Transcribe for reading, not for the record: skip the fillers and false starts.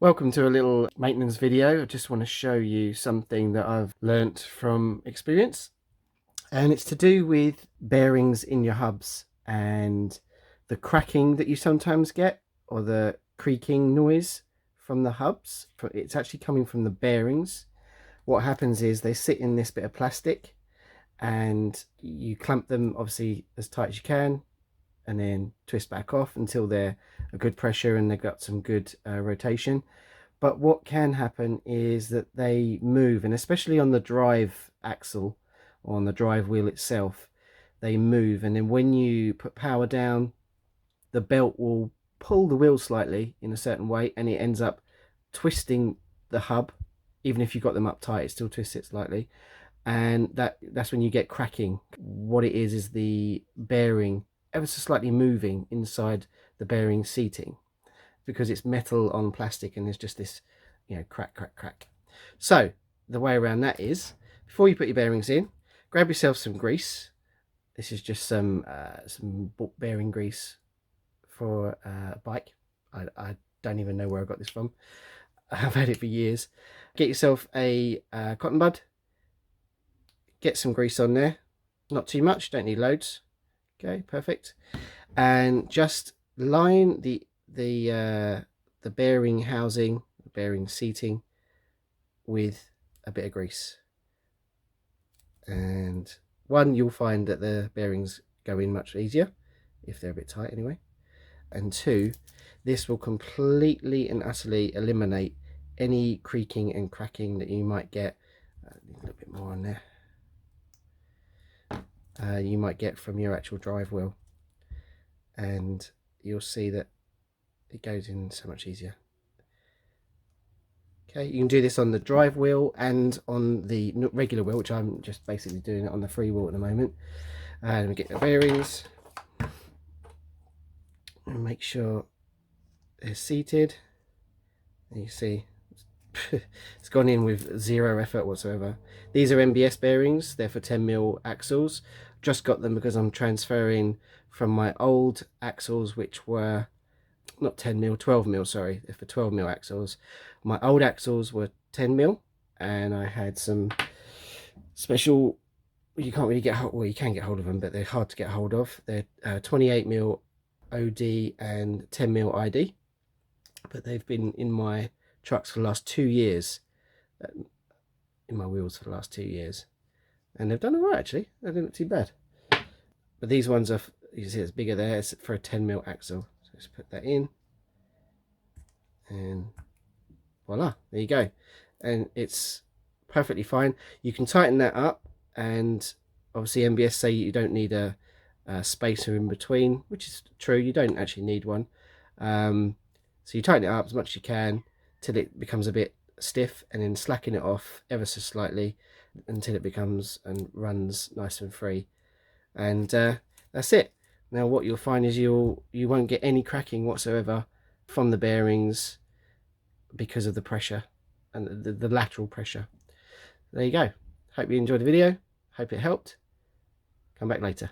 Welcome to a little maintenance video. I just want to show you something that I've learnt from experience, and it's to do with bearings in your hubs and the cracking that you sometimes get, or the creaking noise from the hubs. It's actually coming from the bearings. What happens is they sit in this bit of plastic and you clamp them obviously as tight as you can and then twist back off until they're a good pressure and they've got some good rotation. But what can happen is that they move, and especially on the drive axle or on the drive wheel itself, they move, and then when you put power down, the belt will pull the wheel slightly in a certain way and it ends up twisting the hub. Even if you've got them up tight, it still twists it slightly, and that's when you get cracking. What it is the bearing ever so slightly moving inside the bearing seating, because it's metal on plastic and there's just this, crack. So the way around that is, before you put your bearings in, grab yourself some grease. This is just some bearing grease for a bike. I don't even know where I got this from. I've had it for years. Get yourself a cotton bud, get some grease on there, not too much, don't need loads. Okay, perfect. And just line the bearing housing, the bearing seating, with a bit of grease. And one, you'll find that the bearings go in much easier if they're a bit tight anyway. And two, this will completely and utterly eliminate any creaking and cracking that you might get. A little bit more on there. You might get from your actual drive wheel, and you'll see that it goes in so much easier. Okay, you can do this on the drive wheel and on the regular wheel, which I'm just basically doing it on the free wheel at the moment. And we get the bearings and make sure they're seated. And you see it's gone in with zero effort whatsoever. These are MBS bearings, they're for 10mm axles. Just got them because I'm transferring from my old axles, which were not 10mm, 12mm, sorry, they're for 12mm axles. My old axles were 10mm, and I had some special, you can't really get hold, well, you can get hold of them, but they're hard to get hold of. They're 28mm OD and 10mm ID, but they've been in my trucks for the last 2 years, in my wheels for the last 2 years, and they've done all right actually. They didn't look too bad. But these ones are, you see it's bigger there, it's for a 10mm axle. So just put that in and voila, there you go. And it's perfectly fine. You can tighten that up, and obviously MBS say you don't need a spacer in between, which is true, you don't actually need one. So you tighten it up as much as you can till it becomes a bit stiff, and then slacken it off ever so slightly until it becomes and runs nice and free. And that's it. Now what you'll find is you won't get any cracking whatsoever from the bearings because of the pressure and the lateral pressure. There you go. Hope you enjoyed the video. Hope it helped. Come back later.